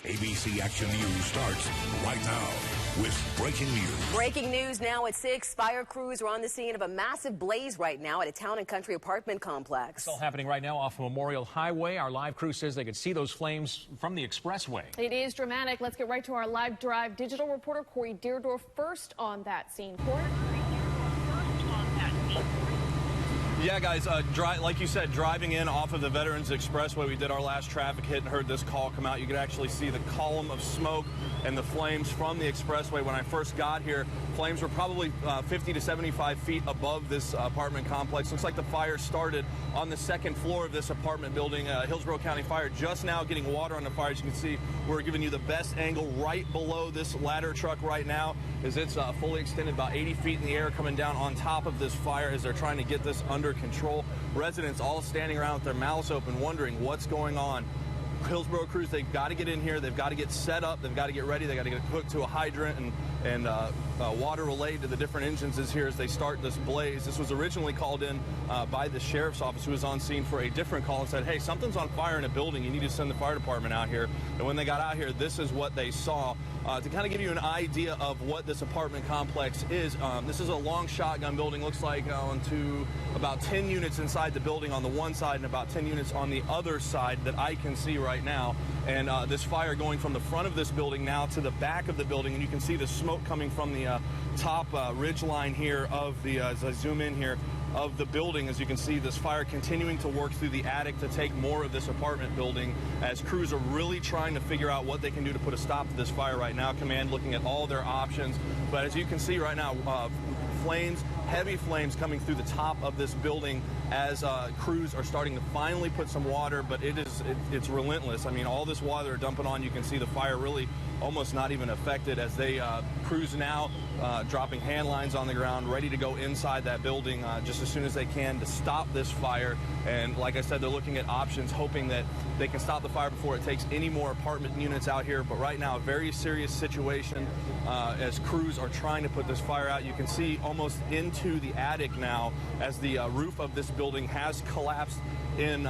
ABC Action News starts right now with breaking news. Breaking news now at 6. Fire crews are on the scene of a massive blaze right now at a town and country apartment complex. It's all happening right now off Memorial Highway. Our live crew says they could see those flames from the expressway. It is dramatic. Let's get right to our live drive digital reporter Corey Deardorff first on that scene. Corey? Yeah, guys, like you said, driving in off of the Veterans Expressway, we did our last traffic hit and heard this call come out. You could actually see the column of smoke and the flames from the expressway. When I first got here, flames were probably 50 to 75 feet above this apartment complex. Looks like the fire started on the second floor of this apartment building. Hillsborough County Fire just now getting water on the fire. As you can see, we're giving you the best angle right below this ladder truck right now, as it's fully extended about 80 feet in the air, coming down on top of this fire as they're trying to get this under control. Residents all standing around with their mouths open, wondering what's going on. Hillsborough crews, they've got to get in here. They've got to get set up. They've got to get ready. They've got to get hooked to a hydrant and water relayed to the different engines here as they start this blaze. This was originally called in by the sheriff's office, who was on scene for a different call and said, hey, something's on fire in a building. You need to send the fire department out here. And when they got out here, this is what they saw. To kind of give you an idea of what this apartment complex is, this is a long shotgun building. Looks like onto about 10 units inside the building on the one side and about 10 units on the other side that I can see right now. And this fire going from the front of this building now to the back of the building, and you can see the smoke coming from the top ridge line here of the, as I zoom in here, of the building. As you can see, this fire continuing to work through the attic to take more of this apartment building, as crews are really trying to figure out what they can do to put a stop to this fire right now. Command looking at all their options, but as you can see right now, flames, heavy flames coming through the top of this building as crews are starting to finally put some water, but it's relentless. I mean, all this water they're dumping on, you can see the fire really almost not even affected as they crews now dropping hand lines on the ground, ready to go inside that building just as soon as they can to stop this fire. And like I said, they're looking at options, hoping that they can stop the fire before it takes any more apartment units out here. But right now, a very serious situation as crews are trying to put this fire out. You can see almost into the attic now as the roof of this building has collapsed in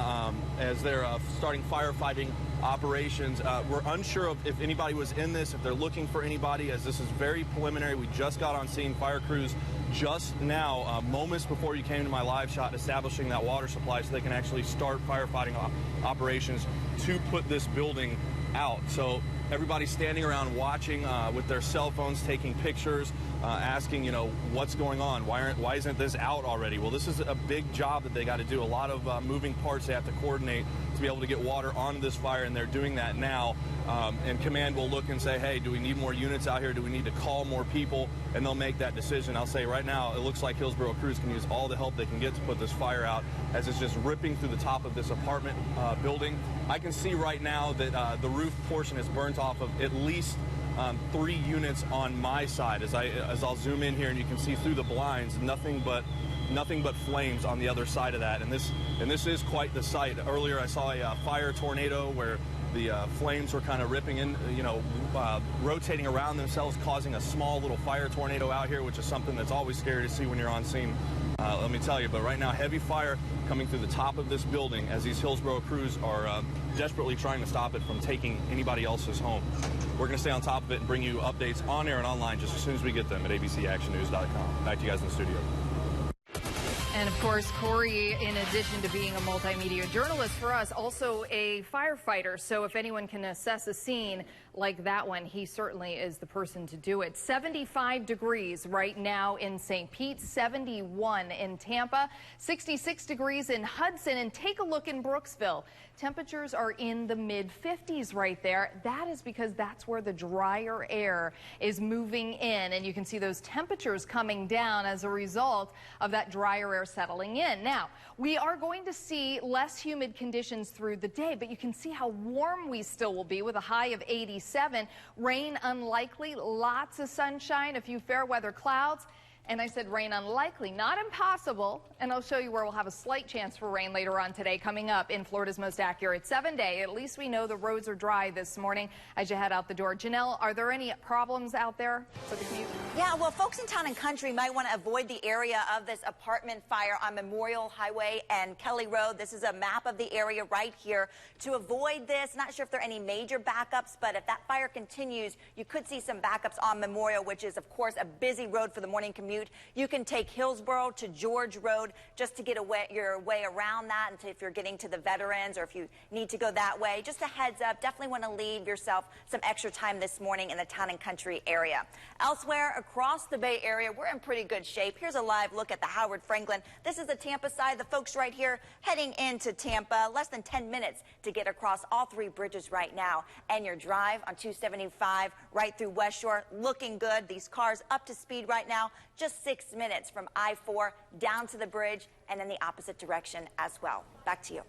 as they're starting firefighting operations. We're unsure of if anybody was in this, if they're looking for anybody, as this is very preliminary. We just got on scene. Fire crews just now, moments before you came to my live shot, establishing that water supply so they can actually start firefighting operations to put this building out. So everybody's standing around watching with their cell phones, taking pictures, asking, you know, what's going on? Why isn't this out already? Well, this is a big job that they got to do. A lot of moving parts they have to coordinate to be able to get water onto this fire, and they're doing that now. And command will look and say, hey, do we need more units out here? Do we need to call more people? And they'll make that decision. I'll say right now, it looks like Hillsborough crews can use all the help they can get to put this fire out, as it's just ripping through the top of this apartment building. I can see right now that the roof portion is burnt off of at least 3 units on my side. As I'll zoom in here, and you can see through the blinds, nothing but flames on the other side of that. And this is quite the sight. Earlier I saw a fire tornado where the flames were kind of ripping in, rotating around themselves, causing a small little fire tornado out here, which is something that's always scary to see when you're on scene. Let me tell you, but right now, heavy fire coming through the top of this building as these Hillsborough crews are desperately trying to stop it from taking anybody else's home. We're going to stay on top of it and bring you updates on air and online just as soon as we get them at abcactionnews.com. Back to you guys in the studio. And of course, Corey, in addition to being a multimedia journalist for us, also a firefighter. So if anyone can assess a scene like that one, he certainly is the person to do it. 75 degrees right now in St. Pete, 71 in Tampa, 66 degrees in Hudson, and take a look in Brooksville. Temperatures are in the mid-50s right there. That is because that's where the drier air is moving in, and you can see those temperatures coming down as a result of that drier air settling in. Now, we are going to see less humid conditions through the day, but you can see how warm we still will be with a high of 87. Rain unlikely, lots of sunshine, a few fair weather clouds. And I said rain unlikely, not impossible. And I'll show you where we'll have a slight chance for rain later on today, coming up in Florida's most accurate 7-day. At least we know the roads are dry this morning as you head out the door. Janelle, are there any problems out there for the commute? Yeah, well, folks in town and country might want to avoid the area of this apartment fire on Memorial Highway and Kelly Road. This is a map of the area right here. To avoid this, not sure if there are any major backups, but if that fire continues, you could see some backups on Memorial, which is, of course, a busy road for the morning commute. You can take Hillsborough to George Road just to get your way around that, and if you're getting to the Veterans or if you need to go that way. Just a heads up, definitely want to leave yourself some extra time this morning in the town and country area. Elsewhere across the Bay Area, we're in pretty good shape. Here's a live look at the Howard Franklin. This is the Tampa side. The folks right here heading into Tampa, less than 10 minutes to get across all three bridges right now. And your drive on 275 right through West Shore looking good. These cars up to speed right now, just 6 minutes from I-4 down to the bridge and in the opposite direction as well. Back to you.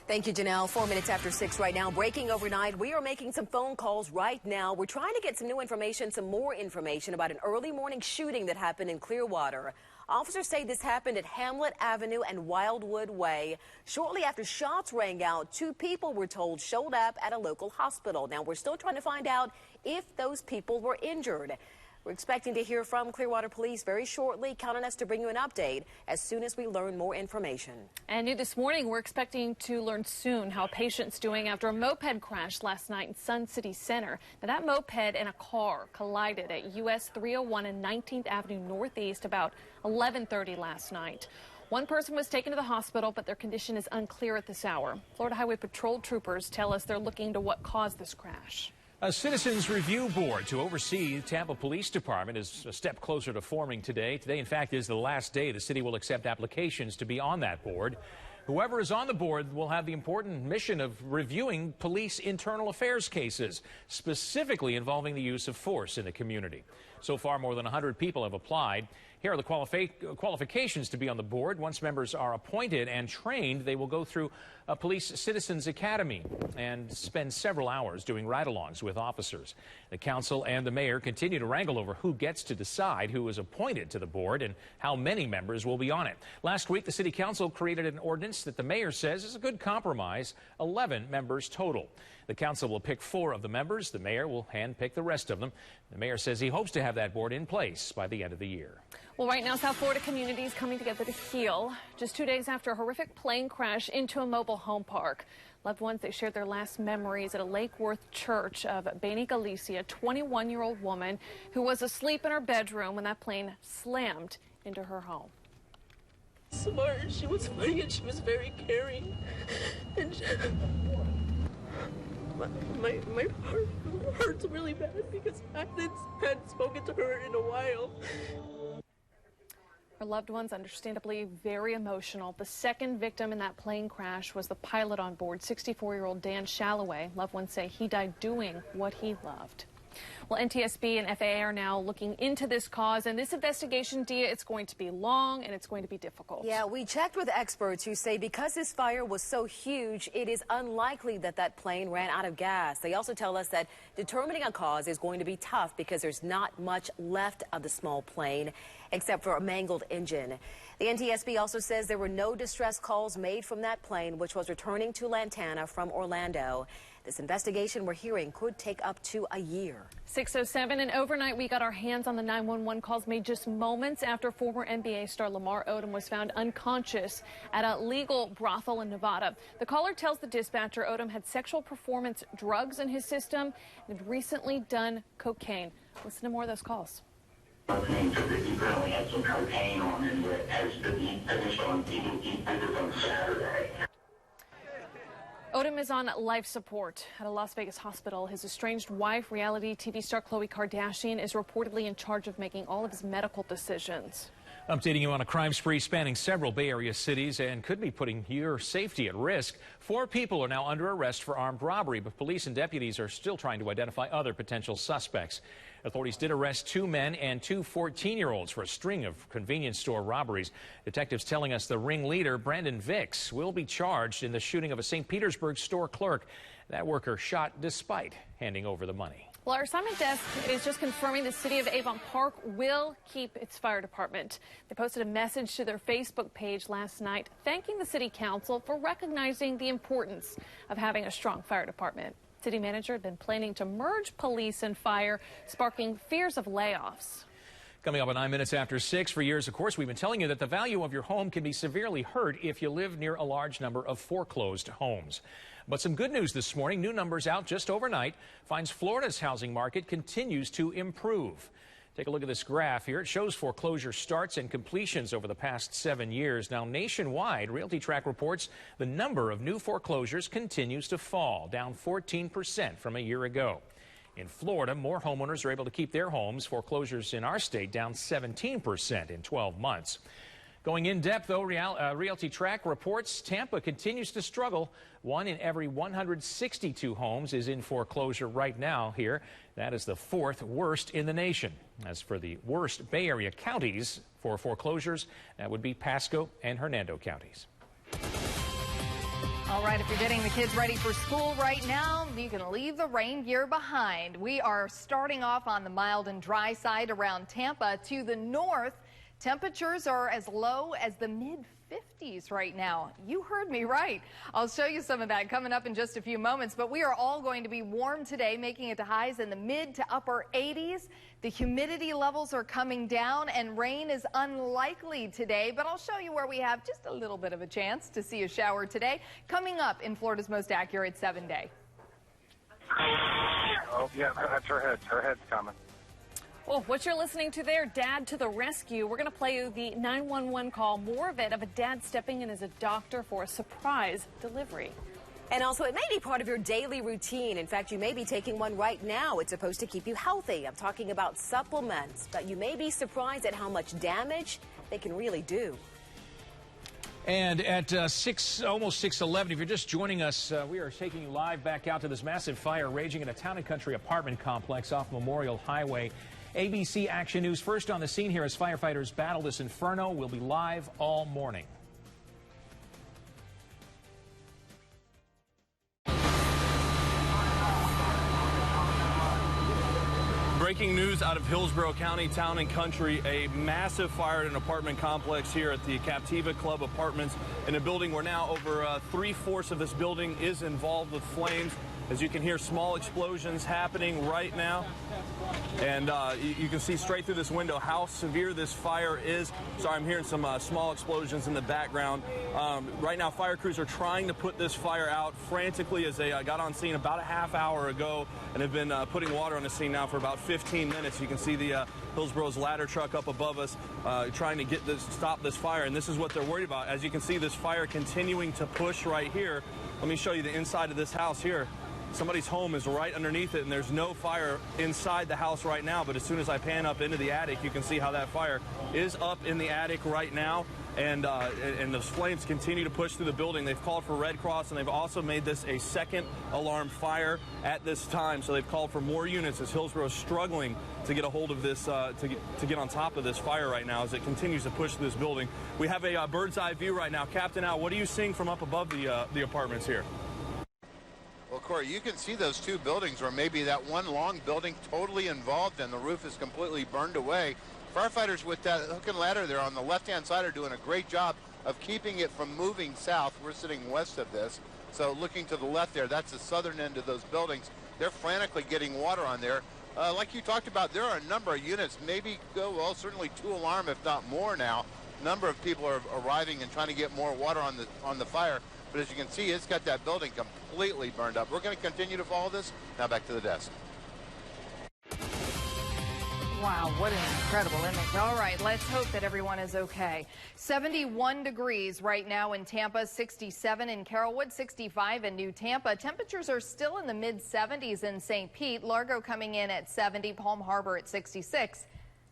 Thank you, Janelle. 4 minutes after 6 right now. Breaking overnight. We are making some phone calls right now. We're trying to get some new information, some more information about an early morning shooting that happened in Clearwater. Officers say this happened at Hamlet Avenue and Wildwood Way. Shortly after shots rang out, 2 people were told showed up at a local hospital. Now, we're still trying to find out if those people were injured. We're expecting to hear from Clearwater Police very shortly. Count on us to bring you an update as soon as we learn more information. And new this morning, we're expecting to learn soon how a patient's doing after a moped crashed last night in Sun City Center. Now, that moped and a car collided at US 301 and 19th Avenue Northeast about 11:30 last night. One person was taken to the hospital, but their condition is unclear at this hour. Florida Highway Patrol troopers tell us they're looking into what caused this crash. A citizens review board to oversee the Tampa Police Department is a step closer to forming today. Today, in fact, is the last day the city will accept applications to be on that board. Whoever is on the board will have the important mission of reviewing police internal affairs cases, specifically involving the use of force in the community. So far, more than 100 people have applied. Here are the qualifications to be on the board. Once members are appointed and trained, they will go through a police citizens academy and spend several hours doing ride-alongs with officers. The council and the mayor continue to wrangle over who gets to decide who is appointed to the board and how many members will be on it. Last week, the city council created an ordinance that the mayor says is a good compromise, 11 members total. The council will pick 4 of the members. The mayor will handpick the rest of them. The mayor says he hopes to have that board in place by the end of the year. Well, right now, South Florida communities coming together to heal. Just 2 days after a horrific plane crash into a mobile home park. Loved ones, they shared their last memories at a Lake Worth church of Beni Galicia, a 21-year-old woman who was asleep in her bedroom when that plane slammed into her home. Smart, she was funny, and she was very caring. And my heart hurts really bad because I hadn't spoken to her in a while. Her loved ones, understandably, very emotional. The second victim in that plane crash was the pilot on board, 64-year-old Dan Shalloway. Loved ones say he died doing what he loved. Well, NTSB and FAA are now looking into this cause, and this investigation, Dia, it's going to be long and it's going to be difficult. Yeah, we checked with experts who say because this fire was so huge, it is unlikely that that plane ran out of gas. They also tell us that determining a cause is going to be tough because there's not much left of the small plane except for a mangled engine. The NTSB also says there were no distress calls made from that plane, which was returning to Lantana from Orlando. This investigation we're hearing could take up to a year. 6:07, and overnight we got our hands on the 911 calls made just moments after former NBA star Lamar Odom was found unconscious at a legal brothel in Nevada. The caller tells the dispatcher Odom had sexual performance drugs in his system and had recently done cocaine. Listen to more of those calls. He apparently had some cocaine on him that has been finished on Saturday. Odom is on life support at a Las Vegas hospital. His estranged wife, reality TV star Khloe Kardashian, is reportedly in charge of making all of his medical decisions. Updating you on a crime spree spanning several Bay Area cities and could be putting your safety at risk. 4 people are now under arrest for armed robbery, but police and deputies are still trying to identify other potential suspects. Authorities did arrest 2 men and 2 14-year-olds for a string of convenience store robberies. Detectives telling us the ringleader, Brandon Vicks, will be charged in the shooting of a St. Petersburg store clerk. That worker shot despite handing over the money. Well, our assignment desk is just confirming the city of Avon Park will keep its fire department. They posted a message to their Facebook page last night thanking the city council for recognizing the importance of having a strong fire department. City manager had been planning to merge police and fire, sparking fears of layoffs. Coming up at 9 minutes after 6. For years, of course, we've been telling you that the value of your home can be severely hurt if you live near a large number of foreclosed homes. But some good news this morning. New numbers out just overnight finds Florida's housing market continues to improve. Take a look at this graph here. It shows foreclosure starts and completions over the past 7 years. Now, nationwide, Realty Track reports the number of new foreclosures continues to fall, down 14% from a year ago. In Florida, more homeowners are able to keep their homes. Foreclosures in our state down 17% in 12 months. Going in depth, though, Realty Track reports Tampa continues to struggle. 1 in every 162 homes is in foreclosure right now here. That is the 4th worst in the nation. As for the worst Bay Area counties for foreclosures, that would be Pasco and Hernando counties. All right, if you're getting the kids ready for school right now, you can leave the rain gear behind. We are starting off on the mild and dry side around Tampa. To the north, temperatures are as low as the mid-50s right now. You heard me right. I'll show you some of that coming up in just a few moments, but we are all going to be warm today, making it to highs in the mid to upper 80s. The humidity levels are coming down and rain is unlikely today, but I'll show you where we have just a little bit of a chance to see a shower today, coming up in Florida's most accurate 7-day. Oh, yeah, that's her head. Her head's coming. Well, what you're listening to there, Dad to the Rescue. We're going to play you the 911 call, more of it, of a dad stepping in as a doctor for a surprise delivery. And also, it may be part of your daily routine. In fact, you may be taking one right now. It's supposed to keep you healthy. I'm talking about supplements, but you may be surprised at how much damage they can really do. And at almost 6:11, if you're just joining us, we are taking you live back out to this massive fire raging in a Town and Country apartment complex off Memorial Highway. ABC Action News first on the scene here as firefighters battle this inferno. We'll be live all morning. Breaking news out of Hillsborough County, Town and Country. A massive fire at an apartment complex here at the Captiva Club Apartments in a building where now over 3/4 of this building is involved with flames. As you can hear, small explosions happening right now. And you can see straight through this window how severe this fire is. Sorry, I'm hearing some small explosions in the background. Right now, fire crews are trying to put this fire out frantically as they got on scene about a half hour ago and have been putting water on the scene now for about 15 minutes. You can see the Hillsborough's ladder truck up above us trying to stop this fire. And this is what they're worried about. As you can see, this fire continuing to push right here. Let me show you the inside of this house here. Somebody's home is right underneath it, and there's no fire inside the house right now. But as soon as I pan up into the attic, you can see how that fire is up in the attic right now. And those flames continue to push through the building. They've called for Red Cross, and they've also made this a second alarm fire at this time. So they've called for more units as Hillsborough is struggling to get a hold of this, to get on top of this fire right now as it continues to push through this building. We have a bird's eye view right now. Captain Al, what are you seeing from up above the apartments here? Well, Corey, you can see those two buildings, or maybe that one long building totally involved, and the roof is completely burned away. Firefighters with that hook and ladder there on the left-hand side are doing a great job of keeping it from moving south. We're sitting west of this, so looking to the left there, that's the southern end of those buildings. They're frantically getting water on there. Like you talked about, there are a number of units, maybe certainly 2 alarm, if not more now. A number of people are arriving and trying to get more water on the fire. But as you can see, it's got that building completely burned up. We're going to continue to follow this. Now back to the desk. Wow, what an incredible image. All right, let's hope that everyone is okay. 71 degrees right now in Tampa, 67 in Carrollwood, 65 in New Tampa. Temperatures are still in the mid-70s in St. Pete. Largo coming in at 70, Palm Harbor at 66.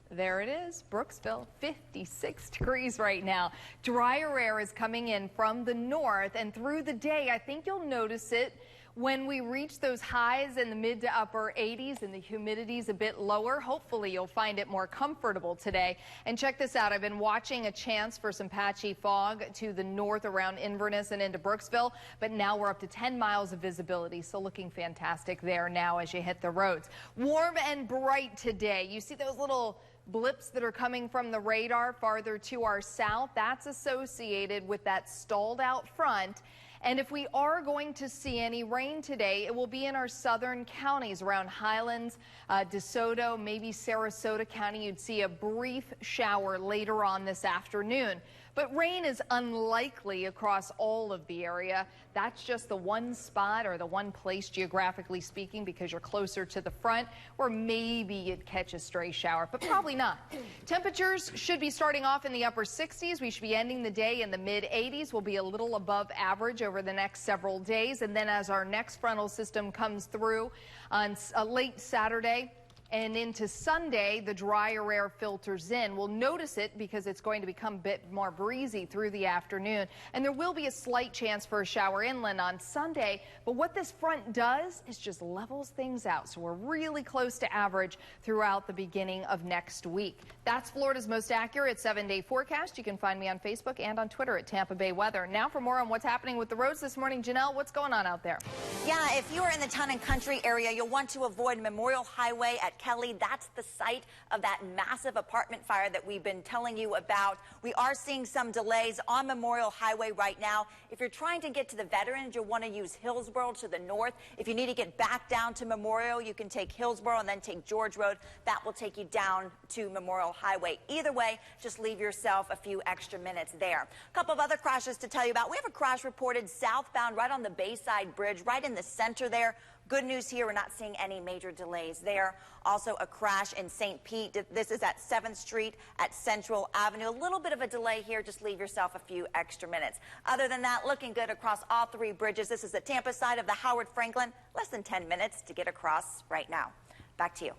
There it is, Brooksville, 56 degrees right now. Drier air is coming in from the north, and through the day, I think you'll notice it When we reach those highs in the mid to upper 80s and the humidity's a bit lower, hopefully you'll find it more comfortable today. And check this out. I've been watching a chance for some patchy fog to the north around Inverness and into Brooksville, but now we're up to 10 miles of visibility, so looking fantastic there now as you hit the roads. Warm and bright today. You see those little blips that are coming from the radar farther to our south? That's associated with that stalled out front. And if we are going to see any rain today, it will be in our southern counties around Highlands, DeSoto, maybe Sarasota County. You'd see a brief shower later on this afternoon. But rain is unlikely across all of the area. That's just the one spot or the one place geographically speaking because you're closer to the front where maybe you'd catch a stray shower, but probably not. Temperatures should be starting off in the upper 60s. We should be ending the day in the mid 80s. We'll be a little above average over the next several days. And then as our next frontal system comes through on late Saturday, and into Sunday, the drier air filters in. We'll notice it because it's going to become a bit more breezy through the afternoon. And there will be a slight chance for a shower inland on Sunday. But what this front does is just levels things out. So we're really close to average throughout the beginning of next week. That's Florida's most accurate 7-day forecast. You can find me on Facebook and on Twitter at Tampa Bay Weather. Now for more on what's happening with the roads this morning, Janelle, what's going on out there? Yeah, if you are in the town and country area, you'll want to avoid Memorial Highway at Kelly. That's the site of that massive apartment fire that we've been telling you about. We are seeing some delays on Memorial Highway right now. If you're trying to get to the Veterans, you'll want to use Hillsborough to the north. If you need to get back down to Memorial, you can take Hillsborough and then take George Road. That will take you down to Memorial Highway. Either way, just leave yourself a few extra minutes there. A couple of other crashes to tell you about. We have a crash reported southbound right on the Bayside Bridge, right in the center there. Good news here, we're not seeing any major delays there. Also a crash in St. Pete. This is at 7th Street at Central Avenue. A little bit of a delay here. Just leave yourself a few extra minutes. Other than that, looking good across all three bridges. This is the Tampa side of the Howard Franklin. Less than 10 minutes to get across right now. Back to you.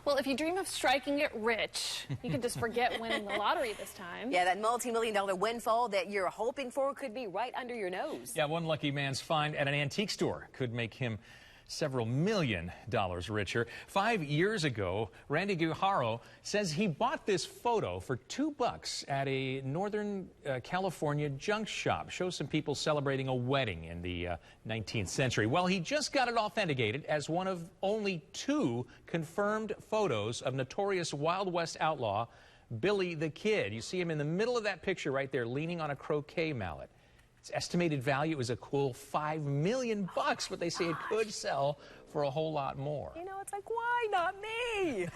Well, if you dream of striking it rich, you can just forget winning the lottery this time. Yeah, that multi-million-dollar windfall that you're hoping for could be right under your nose. Yeah, one lucky man's find at an antique store could make him several $1 million richer. 5 years ago, Randy Guijaro says he bought this photo for $2 at a Northern California junk shop. Shows some people celebrating a wedding in the 19th century. Well, he just got it authenticated as one of only 2 confirmed photos of notorious Wild West outlaw Billy the Kid. You see him in the middle of that picture right there, leaning on a croquet mallet. Its estimated value is a cool $5 million, but they say it could sell for a whole lot more. You know, it's like, why not me?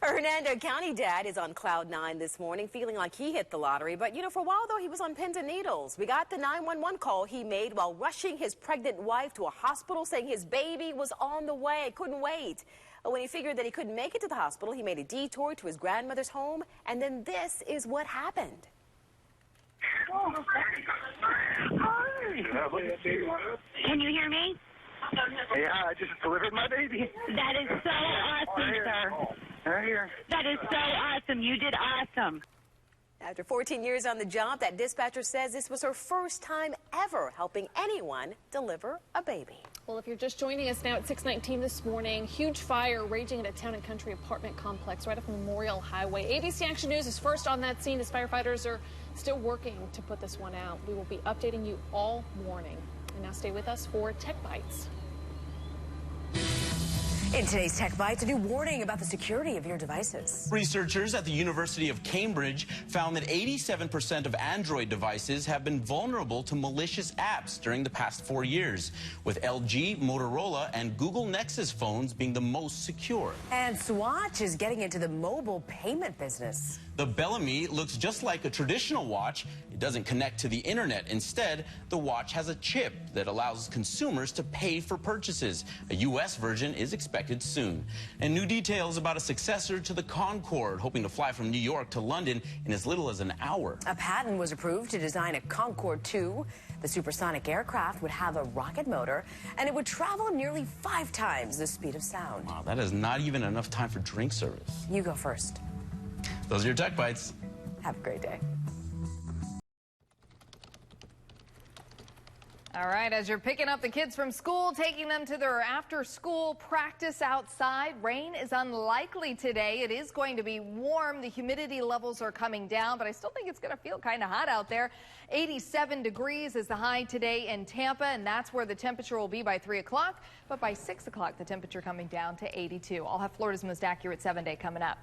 Hernando County dad is on cloud 9 this morning, feeling like he hit the lottery. But, you know, for a while, though, he was on pins and needles. We got the 911 call he made while rushing his pregnant wife to a hospital, saying his baby was on the way, couldn't wait. When he figured that he couldn't make it to the hospital, he made a detour to his grandmother's home, and then this is what happened. Can you hear me? Yeah, I just delivered my baby. That is so awesome, sir. Right here. That is so awesome. You did awesome. After 14 years on the job, that dispatcher says this was her first time ever helping anyone deliver a baby. Well, if you're just joining us now at 6:19 this morning, huge fire raging at a town and country apartment complex right off Memorial Highway. ABC Action News is first on that scene as firefighters are still working to put this one out. We will be updating you all morning. And now stay with us for Tech Bites. In today's Tech Bites, a new warning about the security of your devices. Researchers at the University of Cambridge found that 87% of Android devices have been vulnerable to malicious apps during the past 4 years, with LG, Motorola, and Google Nexus phones being the most secure. And Swatch is getting into the mobile payment business. The Bellamy looks just like a traditional watch. It doesn't connect to the internet. Instead, the watch has a chip that allows consumers to pay for purchases. A U.S. version is expected soon. And new details about a successor to the Concorde, hoping to fly from New York to London in as little as an hour. A patent was approved to design a Concorde 2. The supersonic aircraft would have a rocket motor, and it would travel nearly 5 times the speed of sound. Wow, that is not even enough time for drink service. You go first. Those are your Tech Bites. Have a great day. All right, as you're picking up the kids from school, taking them to their after-school practice outside, rain is unlikely today. It is going to be warm. The humidity levels are coming down, but I still think it's going to feel kind of hot out there. 87 degrees is the high today in Tampa, and that's where the temperature will be by 3 o'clock. But by 6 o'clock, the temperature coming down to 82. I'll have Florida's most accurate 7-day coming up.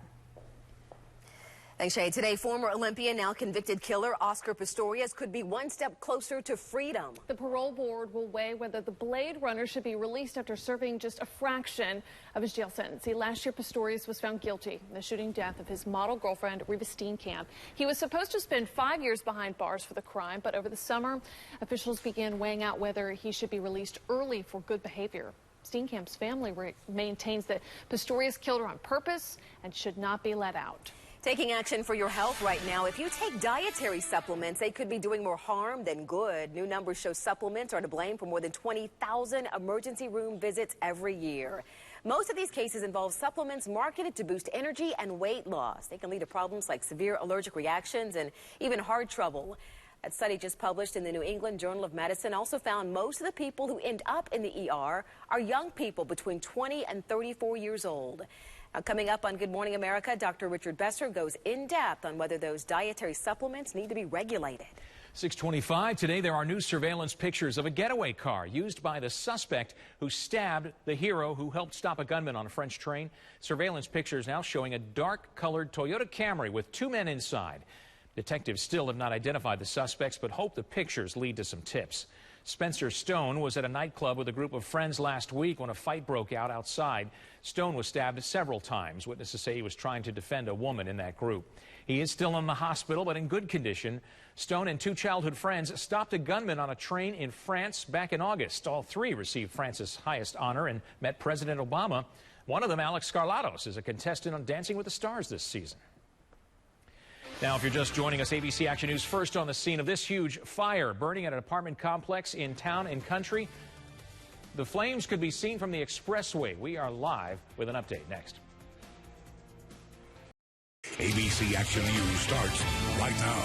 Thanks, Shay. Today, former Olympian, now convicted killer Oscar Pistorius could be one step closer to freedom. The parole board will weigh whether the Blade Runner should be released after serving just a fraction of his jail sentence. See, last year, Pistorius was found guilty in the shooting death of his model girlfriend, Reva Steenkamp. He was supposed to spend 5 years behind bars for the crime, but over the summer, officials began weighing out whether he should be released early for good behavior. Steenkamp's family maintains that Pistorius killed her on purpose and should not be let out. Taking action for your health right now. If you take dietary supplements, they could be doing more harm than good. New numbers show supplements are to blame for more than 20,000 emergency room visits every year. Most of these cases involve supplements marketed to boost energy and weight loss. They can lead to problems like severe allergic reactions and even heart trouble. That study just published in the New England Journal of Medicine also found most of the people who end up in the ER are young people between 20 and 34 years old. Now, coming up on Good Morning America, Dr. Richard Besser goes in depth on whether those dietary supplements need to be regulated. 6:25 today, there are new surveillance pictures of a getaway car used by the suspect who stabbed the hero who helped stop a gunman on a French train. Surveillance pictures now showing a dark-colored Toyota Camry with 2 men inside. Detectives still have not identified the suspects, but hope the pictures lead to some tips. Spencer Stone was at a nightclub with a group of friends last week when a fight broke out outside. Stone was stabbed several times. Witnesses say he was trying to defend a woman in that group. He is still in the hospital, but in good condition. Stone and 2 childhood friends stopped a gunman on a train in France back in August. All 3 received France's highest honor and met President Obama. One of them, Alex Scarlatos, is a contestant on Dancing with the Stars this season. Now, if you're just joining us, ABC Action News first on the scene of this huge fire burning at an apartment complex in Town and Country. The flames could be seen from the expressway. We are live with an update next. ABC Action News starts right now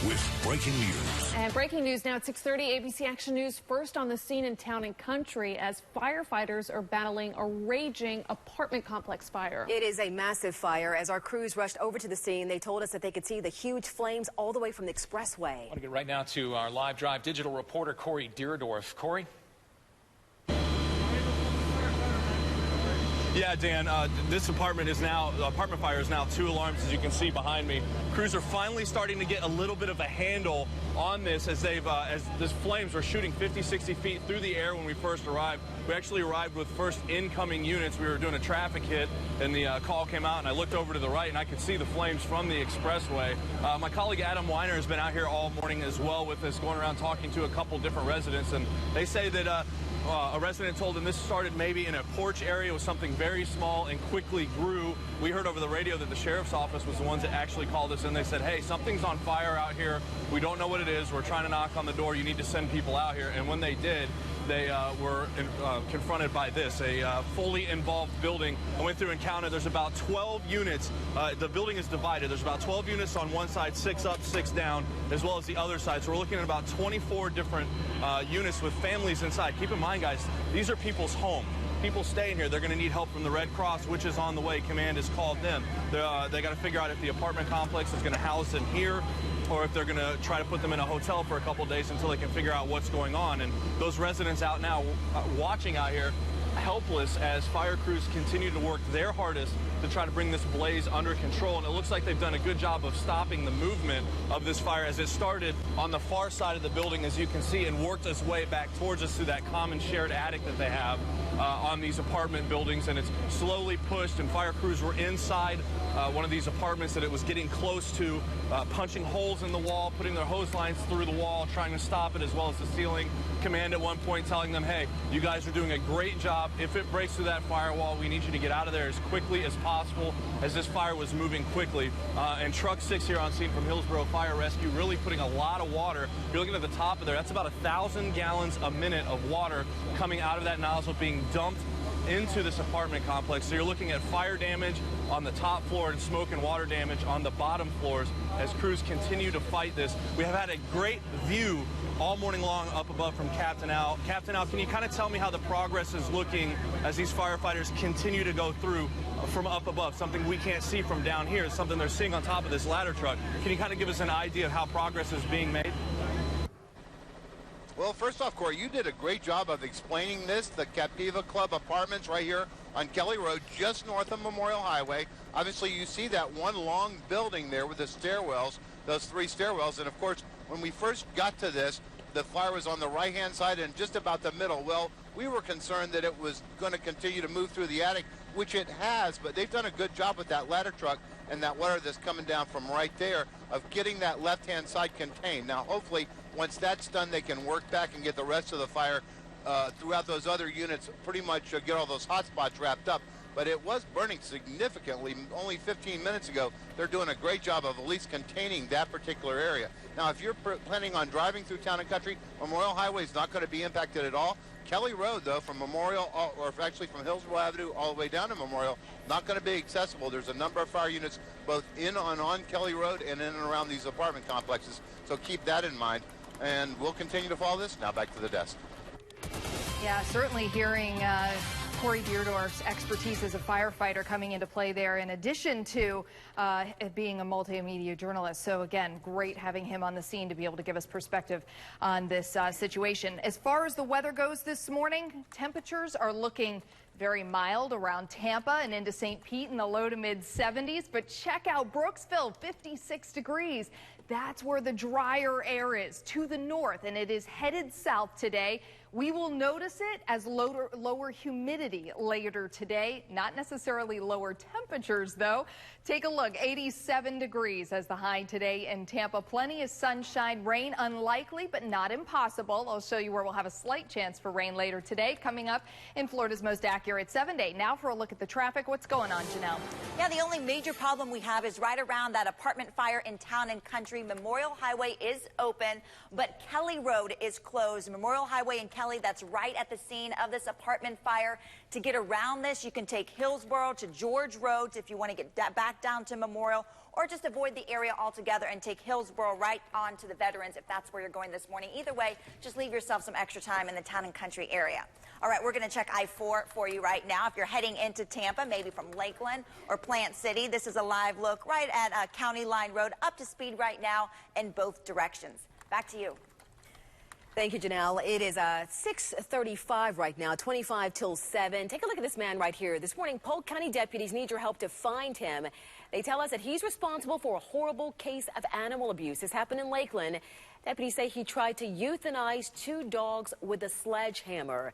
with breaking news. And breaking news now at 6:30. ABC Action News first on the scene in Town and Country as firefighters are battling a raging apartment complex fire. It is a massive fire. As our crews rushed over to the scene, they told us that they could see the huge flames all the way from the expressway. I want to get right now to our live drive digital reporter, Corey Deerdorf. Corey? Yeah, Dan, this apartment fire is now 2 alarms, as you can see behind me. Crews are finally starting to get a little bit of a handle on this as these flames were shooting 50, 60 feet through the air when we first arrived. We actually arrived with first incoming units. We were doing a traffic hit, and the call came out, and I looked over to the right, and I could see the flames from the expressway. My colleague Adam Weiner has been out here all morning as well with us, going around talking to a couple different residents, and they say that a resident told them this started maybe in a porch area with something very small and quickly grew. We heard over the radio that the sheriff's office was the ones that actually called us, and they said, hey, something's on fire out here. We don't know what it is. We're trying to knock on the door. You need to send people out here. And when they did, they were confronted by this, a fully involved building. I went through and counted. There's about 12 units. The building is divided. There's about 12 units on one side, 6 up, 6 down, as well as the other side. So we're looking at about 24 different units with families inside. Keep in mind, guys, these are people's homes. People staying here, they're going to need help from the Red Cross, which is on the way. Command has called them. They got to figure out if the apartment complex is going to house them here, or if they're going to try to put them in a hotel for a couple days until they can figure out what's going on. And those residents out now watching out here, helpless as fire crews continue to work their hardest to try to bring this blaze under control. And it looks like they've done a good job of stopping the movement of this fire as it started on the far side of the building, as you can see, and worked its way back towards us through that common shared attic that they have on these apartment buildings. And it's slowly pushed, and fire crews were inside one of these apartments that it was getting close to, punching holes in the wall, putting their hose lines through the wall, trying to stop it, as well as the ceiling. Command at one point telling them, hey, you guys are doing a great job. If it breaks through that firewall, we need you to get out of there as quickly as possible, as this fire was moving quickly. And Truck 6 here on scene from Hillsborough Fire Rescue really putting a lot of water. You're looking at the top of there. That's about 1,000 gallons a minute of water coming out of that nozzle, being dumped into this apartment complex. So you're looking at fire damage on the top floor and smoke and water damage on the bottom floors as crews continue to fight this. We have had a great view all morning long up above from Captain Al. Captain Al, can you kind of tell me how the progress is looking as these firefighters continue to go through from up above? Something we can't see from down here is something they're seeing on top of this ladder truck. Can you kind of give us an idea of how progress is being made? Well, first off, Corey, you did a great job of explaining this. The Captiva Club Apartments right here on Kelly Road, just north of Memorial Highway. Obviously, you see that one long building there with the stairwells, those 3 stairwells. And, of course, when we first got to this, the fire was on the right-hand side and just about the middle. Well, we were concerned that it was going to continue to move through the attic, which it has, but they've done a good job with that ladder truck and that water that's coming down from right there of getting that left-hand side contained. Now, hopefully, once that's done, they can work back and get the rest of the fire throughout those other units, pretty much get all those hot spots wrapped up. But it was burning significantly only 15 minutes ago. They're doing a great job of at least containing that particular area. Now, if you're planning on driving through Town and Country, Memorial Highway is not going to be impacted at all. Kelly Road, though, from Memorial, or actually from Hillsborough Avenue all the way down to Memorial, not going to be accessible. There's a number of fire units both in and on Kelly Road and in and around these apartment complexes. So keep that in mind. And we'll continue to follow this. Now back to the desk. Yeah, certainly hearing Corey Deardorff's expertise as a firefighter coming into play there, in addition to being a multimedia journalist. So again, great having him on the scene to be able to give us perspective on this situation. As far as the weather goes this morning, temperatures are looking very mild around Tampa and into St. Pete in the low to mid 70s. But check out Brooksville, 56 degrees. That's where the drier air is to the north, and it is headed south today. We will notice it as lower humidity later today, not necessarily lower temperatures, though. Take a look, 87 degrees as the high today in Tampa. Plenty of sunshine, rain unlikely, but not impossible. I'll show you where we'll have a slight chance for rain later today, coming up in Florida's most accurate 7-day. Now for a look at the traffic. What's going on, Janelle? Yeah, the only major problem we have is right around that apartment fire in Town and Country. Memorial Highway is open, but Kelly Road is closed. Memorial Highway in Kelly, that's right at the scene of this apartment fire. To get around this, you can take Hillsborough to George Road if you want to get back down to Memorial, or just avoid the area altogether and take Hillsborough right on to the Veterans if that's where you're going this morning. Either way, just leave yourself some extra time in the Town and Country area. All right, we're going to check I-4 for you right now. If you're heading into Tampa, maybe from Lakeland or Plant City, this is a live look right at County Line Road, up to speed right now in both directions. Back to you. Thank you, Janelle. It is 6:35 right now, 25 till 7. Take a look at this man right here. This morning, Polk County deputies need your help to find him. They tell us that he's responsible for a horrible case of animal abuse. This happened in Lakeland. Deputies say he tried to euthanize 2 dogs with a sledgehammer.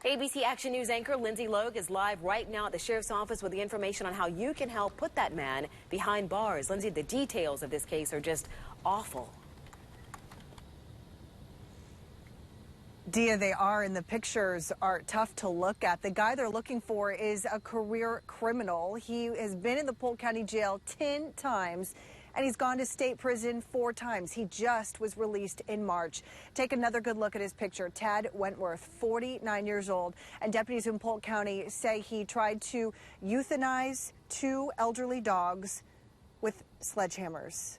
ABC Action News anchor Lindsay Logue is live right now at the sheriff's office with the information on how you can help put that man behind bars. Lindsay, the details of this case are just awful. Dia, they are, and the pictures are tough to look at. The guy they're looking for is a career criminal. He has been in the Polk County Jail 10 times, and he's gone to state prison 4 times. He just was released in March. Take another good look at his picture. Tad Wentworth, 49 years old, and deputies in Polk County say he tried to euthanize 2 elderly dogs with sledgehammers.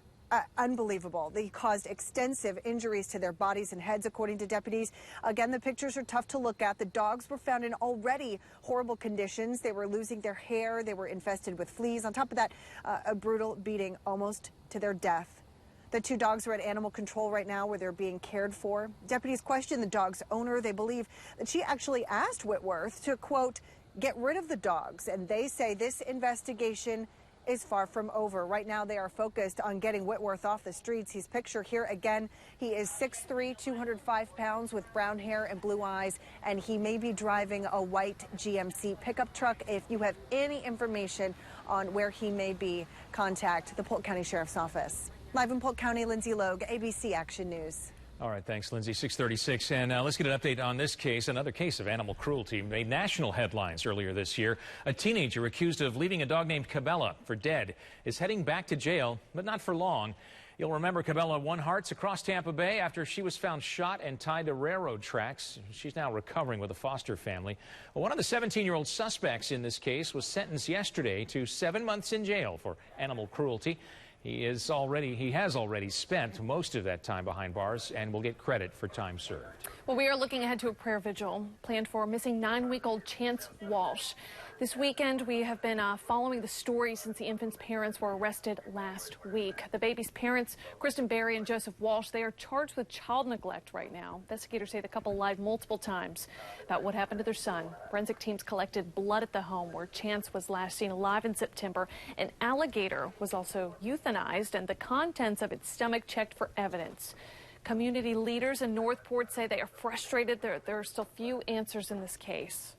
Unbelievable. They caused extensive injuries to their bodies and heads, according to deputies. Again, the pictures are tough to look at. The dogs were found in already horrible conditions. They were losing their hair. They were infested with fleas. On top of that, a brutal beating almost to their death. The 2 dogs are at animal control right now where they're being cared for. Deputies question the dog's owner. They believe that she actually asked Whitworth to, quote, get rid of the dogs. And they say this investigation is far from over. Right now, they are focused on getting Whitworth off the streets. He's pictured here again. He is 6'3", 205 pounds with brown hair and blue eyes, and he may be driving a white GMC pickup truck. If you have any information on where he may be, contact the Polk County Sheriff's Office. Live in Polk County, Lindsay Logue, ABC Action News. All right, thanks, Lindsay. 6:36, and let's get an update on this case. Another case of animal cruelty made national headlines earlier this year. A teenager accused of leaving a dog named Cabela for dead is heading back to jail, but not for long. You'll remember Cabela won hearts across Tampa Bay after she was found shot and tied to railroad tracks. She's now recovering with a foster family. Well, one of the 17-year-old suspects in this case was sentenced yesterday to 7 months in jail for animal cruelty. He has already spent most of that time behind bars and will get credit for time served. Well, we are looking ahead to a prayer vigil planned for missing 9-week-old Chance Walsh. This weekend, we have been following the story since the infant's parents were arrested last week. The baby's parents, Kristen Berry and Joseph Walsh, they are charged with child neglect right now. Investigators say the couple lied multiple times about what happened to their son. Forensic teams collected blood at the home where Chance was last seen alive in September. An alligator was also euthanized and the contents of its stomach checked for evidence. Community leaders in Northport say they are frustrated. There are still few answers in this case.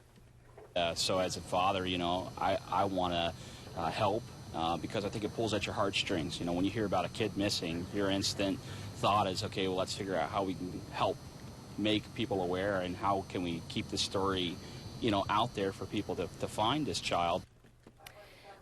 So as a father, you know, I want to help because I think it pulls at your heartstrings. You know, when you hear about a kid missing, your instant thought is, okay, well, let's figure out how we can help make people aware and how can we keep the story, you know, out there for people to find this child.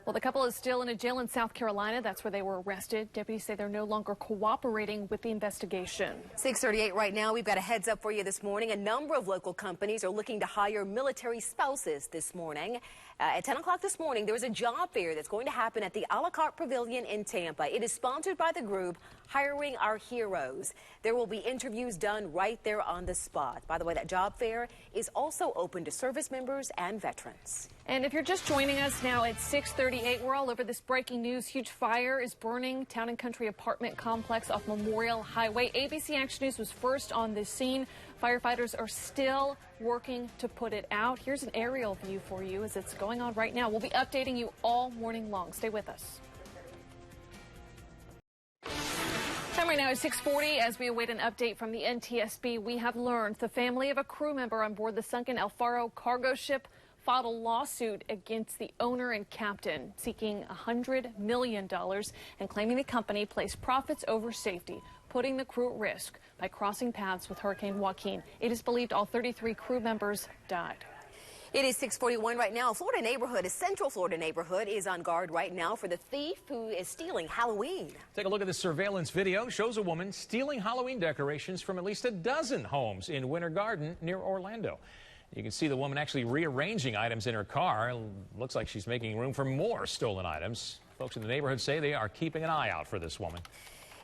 Well, the couple is still in a jail in South Carolina. That's where they were arrested. Deputies say they're no longer cooperating with the investigation. 6:38 right now. We've got a heads up for you this morning. A number of local companies are looking to hire military spouses this morning. At 10 o'clock this morning, there is a job fair that's going to happen at the A La Carte Pavilion in Tampa. It is sponsored by the group Hiring Our Heroes. There will be interviews done right there on the spot. By the way, that job fair is also open to service members and veterans. And if you're just joining us now at 6:38, we're all over this breaking news. Huge fire is burning Town and Country apartment complex off Memorial Highway. ABC Action News was first on this scene. Firefighters are still working to put it out. Here's an aerial view for you as it's going on right now. We'll be updating you all morning long. Stay with us. Time right now is 6:40 as we await an update from the NTSB. We have learned the family of a crew member on board the sunken El Faro cargo ship filed a lawsuit against the owner and captain, seeking $100 million and claiming the company placed profits over safety, putting the crew at risk by crossing paths with Hurricane Joaquin. It is believed all 33 crew members died. It is 6:41 right now. A Central Florida neighborhood is on guard right now for the thief who is stealing Halloween. Take a look at this surveillance video. Shows a woman stealing Halloween decorations from at least a dozen homes in Winter Garden near Orlando. You can see the woman actually rearranging items in her car. Looks like she's making room for more stolen items. Folks in the neighborhood say they are keeping an eye out for this woman.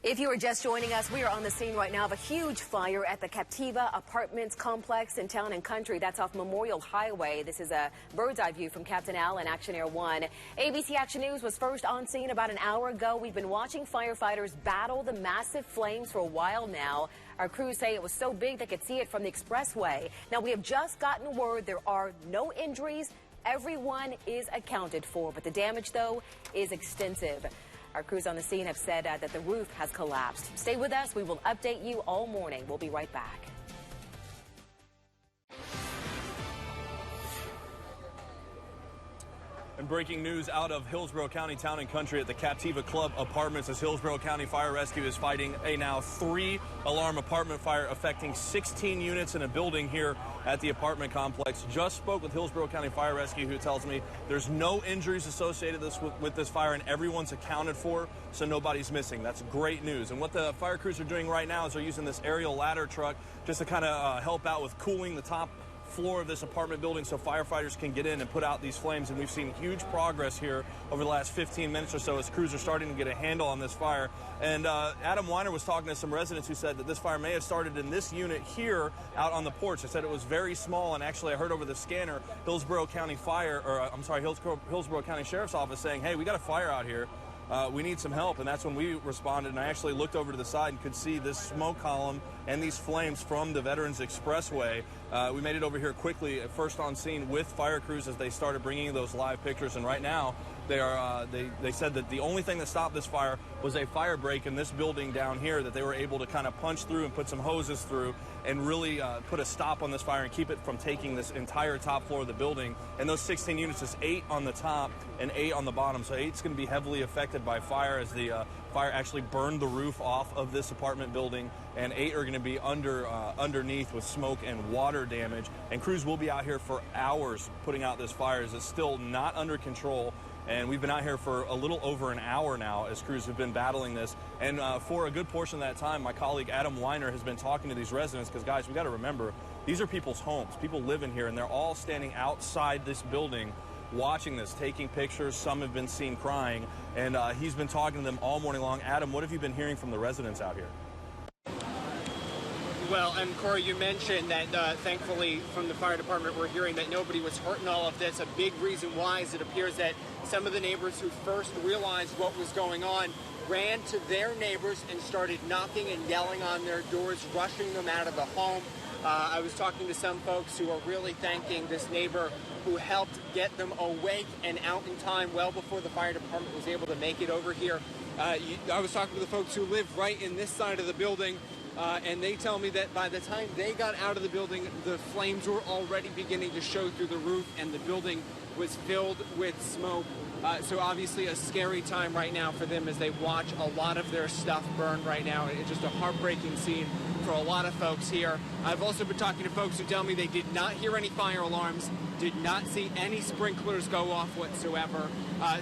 If you are just joining us, we are on the scene right now of a huge fire at the Captiva Apartments complex in Town and Country. That's off Memorial Highway. This is a bird's eye view from Captain Al and Action Air 1. ABC Action News was first on scene about an hour ago. We've been watching firefighters battle the massive flames for a while now. Our crews say it was so big they could see it from the expressway. Now, we have just gotten word there are no injuries. Everyone is accounted for, but the damage, though, is extensive. Our crews on the scene have said that the roof has collapsed. Stay with us. We will update you all morning. We'll be right back. And breaking news out of Hillsborough County Town and Country at the Captiva Club Apartments as Hillsborough County Fire Rescue is fighting a now 3-alarm apartment fire affecting 16 units in a building here at the apartment complex. Just spoke with Hillsborough County Fire Rescue, who tells me there's no injuries associated with this fire and everyone's accounted for, so nobody's missing. That's great news. And what the fire crews are doing right now is they're using this aerial ladder truck just to kind of help out with cooling the top floor of this apartment building so firefighters can get in and put out these flames. And we've seen huge progress here over the last 15 minutes or so as crews are starting to get a handle on this fire. And Adam Weiner was talking to some residents who said that this fire may have started in this unit here out on the porch. They said it was very small, and actually I heard over the scanner Hillsborough County Hillsborough County Sheriff's Office saying, hey, we got a fire out here. We need some help, and that's when we responded, and I actually looked over to the side and could see this smoke column and these flames from the Veterans Expressway. We made it over here quickly, first on scene with fire crews as they started bringing those live pictures, and right now they said that the only thing that stopped this fire was a fire break in this building down here that they were able to kind of punch through and put some hoses through and really put a stop on this fire and keep it from taking this entire top floor of the building. And those 16 units is 8 on the top and 8 on the bottom, so 8's going to be heavily affected by fire as the fire actually burned the roof off of this apartment building, and 8 are going to be underneath with smoke and water damage. And crews will be out here for hours putting out this fire as it's still not under control. and we've been out here for a little over an hour now as crews have been battling this. And for a good portion of that time, my colleague Adam Weiner has been talking to these residents because, guys, we got to remember, these are people's homes. People live in here, and they're all standing outside this building watching this, taking pictures. Some have been seen crying, and he's been talking to them all morning long. Adam, what have you been hearing from the residents out here? Well, and Corey, you mentioned that thankfully from the fire department we're hearing that nobody was hurt in all of this. A big reason why is it appears that some of the neighbors who first realized what was going on ran to their neighbors and started knocking and yelling on their doors, rushing them out of the home. I was talking to some folks who are really thanking this neighbor who helped get them awake and out in time well before the fire department was able to make it over here. I was talking to the folks who live right in this side of the building. And they tell me that by the time they got out of the building, the flames were already beginning to show through the roof and the building was filled with smoke. So obviously a scary time right now for them as they watch a lot of their stuff burn right now. It's just a heartbreaking scene for a lot of folks here. I've also been talking to folks who tell me they did not hear any fire alarms, did not see any sprinklers go off whatsoever.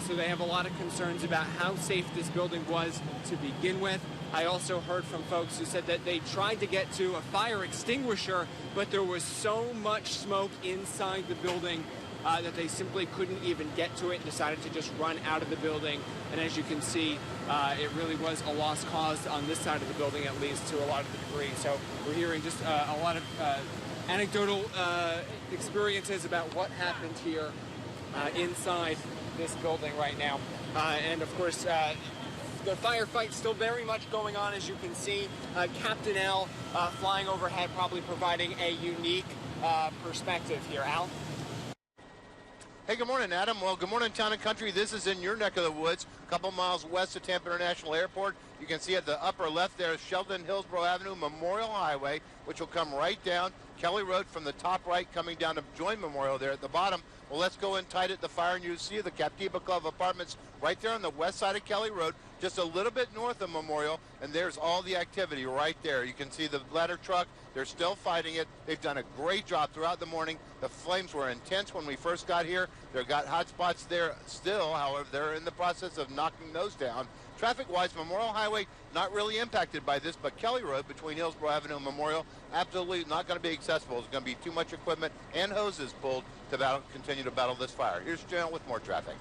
So they have a lot of concerns about how safe this building was to begin with. I also heard from folks who said that they tried to get to a fire extinguisher, but there was so much smoke inside the building that they simply couldn't even get to it and decided to just run out of the building. And as you can see, it really was a lost cause on this side of the building, at least to a lot of the debris. So we're hearing just a lot of anecdotal experiences about what happened here inside this building right now. And of course, the firefight's still very much going on, as you can see. Captain L flying overhead, probably providing a unique perspective here. Al? Hey, good morning, Adam. Well, good morning, Town and Country. This is in your neck of the woods, a couple miles west of Tampa International Airport. You can see at the upper left there is Sheldon Hillsborough Avenue Memorial Highway, which will come right down Kelly Road from the top right, coming down to join Memorial there at the bottom. Well, let's go and tight at the fire, and you see the Captiva Club Apartments right there on the west side of Kelly Road, just a little bit north of Memorial, and there's all the activity right there. You can see the ladder truck. They're still fighting it. They've done a great job throughout the morning. The flames were intense when we first got here. They've got hot spots there still. However, they're in the process of knocking those down. Traffic-wise, Memorial Highway not really impacted by this, but Kelly Road between Hillsborough Avenue and Memorial, absolutely not going to be accessible. There's going to be too much equipment and hoses pulled to continue to battle this fire. Here's Janelle with more traffic.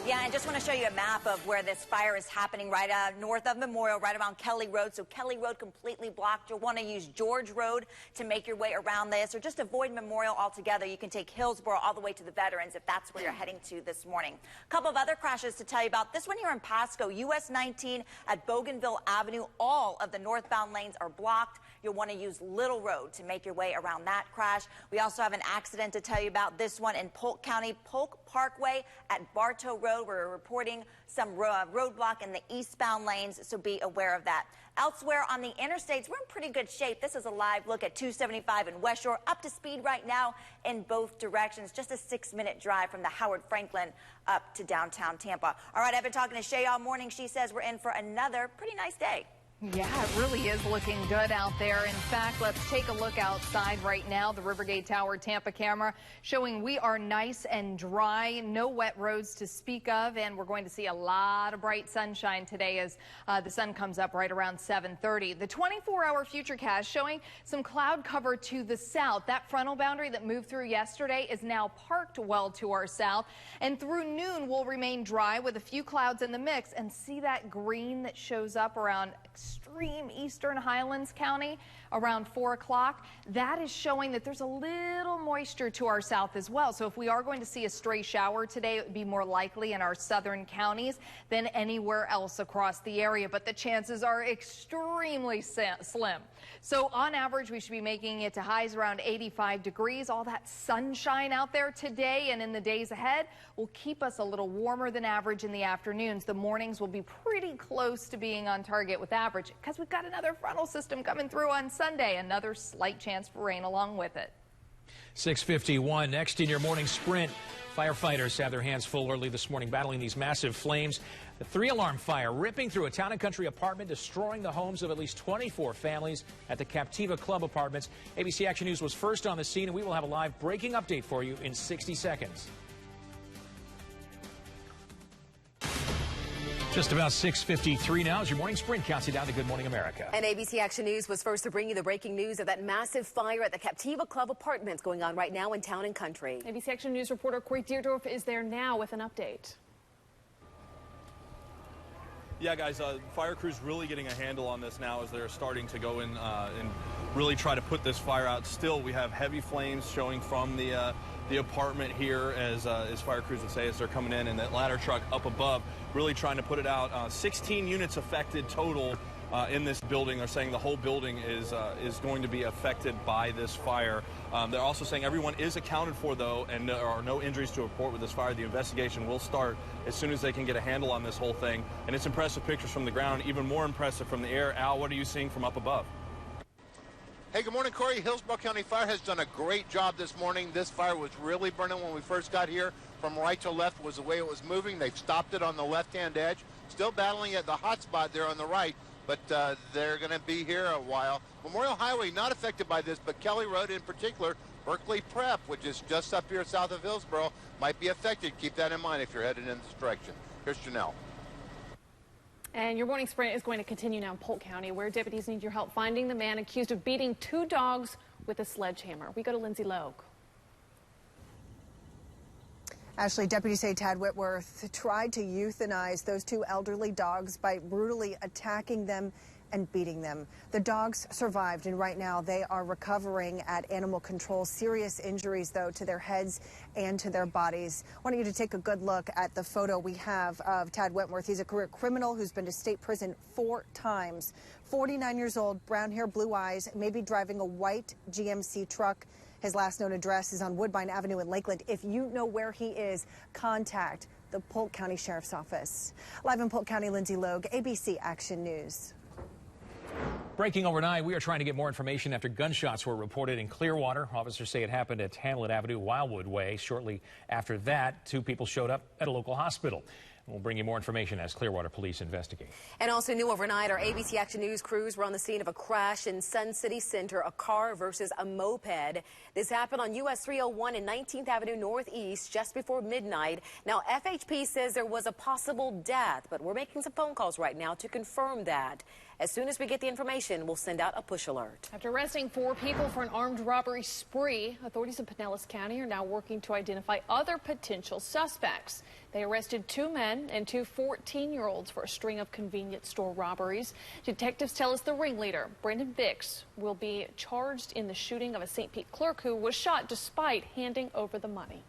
Yeah, I just want to show you a map of where this fire is happening right north of Memorial, right around Kelly Road. So Kelly Road completely blocked. You'll want to use George Road to make your way around this, or just avoid Memorial altogether. You can take Hillsborough all the way to the Veterans if that's where you're heading to this morning. A couple of other crashes to tell you about. This one here in Pasco, US 19 at Bougainville Avenue. All of the northbound lanes are blocked. You'll want to use Little Road to make your way around that crash. We also have an accident to tell you about. This one in Polk County, Polk Parkway at Bartow Road. We're reporting some roadblock in the eastbound lanes, so be aware of that. Elsewhere on the interstates, we're in pretty good shape. This is a live look at 275 in West Shore, up to speed right now in both directions. Just a 6-minute drive from the Howard Franklin up to downtown Tampa. All right, I've been talking to Shay all morning. She says we're in for another pretty nice day. Yeah, it really is looking good out there. In fact, let's take a look outside right now. The Rivergate Tower Tampa camera showing we are nice and dry, no wet roads to speak of, and we're going to see a lot of bright sunshine today as the sun comes up right around 7:30. The 24-hour futurecast showing some cloud cover to the south. That frontal boundary that moved through yesterday is now parked well to our south, and through noon will remain dry with a few clouds in the mix. And see that green that shows up around extreme eastern Highlands County around 4 o'clock? That is showing that there's a little moisture to our south as well. So if we are going to see a stray shower today, it would be more likely in our southern counties than anywhere else across the area. But the chances are extremely slim. So on average, we should be making it to highs around 85 degrees. All that sunshine out there today and in the days ahead will keep us a little warmer than average in the afternoons. The mornings will be pretty close to being on target with average because we've got another frontal system coming through on Sunday. Another slight chance for rain along with it. 6:51 next in your morning sprint. Firefighters have their hands full early this morning battling these massive flames. The 3-alarm fire ripping through a Town and Country apartment, destroying the homes of at least 24 families at the Captiva Club Apartments. ABC Action News was first on the scene, and we will have a live breaking update for you in 60 seconds. Just about 6:53 now as your morning sprint counts you down to Good Morning America. And ABC Action News was first to bring you the breaking news of that massive fire at the Captiva Club Apartments going on right now in Town and Country. ABC Action News reporter Corey Deerdorf is there now with an update. Yeah, guys, fire crews really getting a handle on this now as they're starting to go in and really try to put this fire out. Still, we have heavy flames showing from the apartment here as fire crews would say as they're coming in, and that ladder truck up above really trying to put it out. 16 units affected total in this building. They're saying the whole building is going to be affected by this fire. They're also saying everyone is accounted for, though, and there are no injuries to report with this fire. The investigation will start as soon as they can get a handle on this whole thing. And it's impressive pictures from the ground, even more impressive from the air. Al, what are you seeing from up above? Hey, good morning, Corey. Hillsborough County Fire has done a great job this morning. This fire was really burning when we first got here. From right to left was the way it was moving. They've stopped it on the left-hand edge. Still battling at the hot spot there on the right, but they're going to be here a while. Memorial Highway not affected by this, but Kelly Road in particular, Berkeley Prep, which is just up here south of Hillsborough, might be affected. Keep that in mind if you're headed in this direction. Here's Janelle. And your morning sprint is going to continue now in Polk County, where deputies need your help finding the man accused of beating 2 dogs with a sledgehammer. We go to Lindsay Logue. Ashley, deputies say Tad Whitworth tried to euthanize those 2 elderly dogs by brutally attacking them and beating them. The dogs survived, and right now they are recovering at animal control. Serious injuries, though, to their heads and to their bodies. I want you to take a good look at the photo we have of Tad Whitworth. He's a career criminal who's been to state prison 4 times. 49 years old, brown hair, blue eyes, maybe driving a white GMC truck. His last known address is on Woodbine Avenue in Lakeland. If you know where he is, contact the Polk County Sheriff's Office. Live in Polk County, Lindsay Logue, ABC Action News. Breaking overnight, we are trying to get more information after gunshots were reported in Clearwater. Officers say it happened at Hamlet Avenue, Wildwood Way. Shortly after that, 2 people showed up at a local hospital. We'll bring you more information as Clearwater police investigate. And also new overnight, our ABC Action News crews were on the scene of a crash in Sun City Center, a car versus a moped. This happened on US 301 and 19th Avenue Northeast just before midnight. Now, FHP says there was a possible death, but we're making some phone calls right now to confirm that. As soon as we get the information, we'll send out a push alert. After arresting 4 people for an armed robbery spree, authorities in Pinellas County are now working to identify other potential suspects. They arrested 2 men and 2 14-year-olds for a string of convenience store robberies. Detectives tell us the ringleader, Brandon Bix, will be charged in the shooting of a St. Pete clerk who was shot despite handing over the money.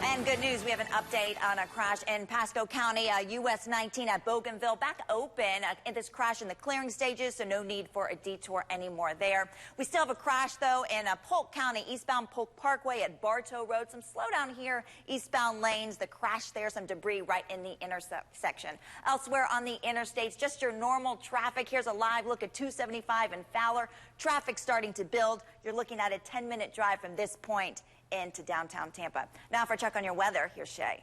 And good news, we have an update on a crash in Pasco County, US 19 at Bougainville, back open in this crash in the clearing stages, so no need for a detour anymore there. We still have a crash, though, in Polk County, eastbound Polk Parkway at Bartow Road. Some slowdown here, eastbound lanes. The crash there, some debris right in the intersection. Elsewhere on the interstates, just your normal traffic. Here's a live look at 275 in Fowler. Traffic starting to build. You're looking at a 10-minute drive from this point into downtown Tampa. Now for a check on your weather, here's Shay.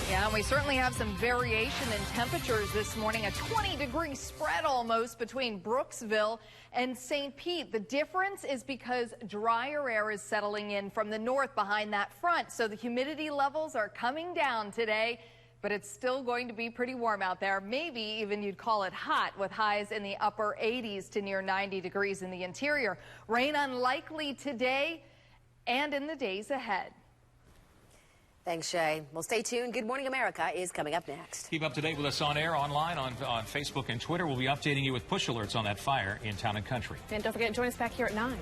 Yeah, and we certainly have some variation in temperatures this morning, a 20-degree spread almost between Brooksville and St. Pete. The difference is because drier air is settling in from the north behind that front, so the humidity levels are coming down today, but it's still going to be pretty warm out there. Maybe even you'd call it hot, with highs in the upper 80s to near 90 degrees in the interior. Rain unlikely today and in the days ahead. Thanks, Shay. Well, stay tuned. Good Morning America is coming up next. Keep up to date with us on air, online, on Facebook and Twitter. We'll be updating you with push alerts on that fire in Town and Country. And don't forget to join us back here at 9.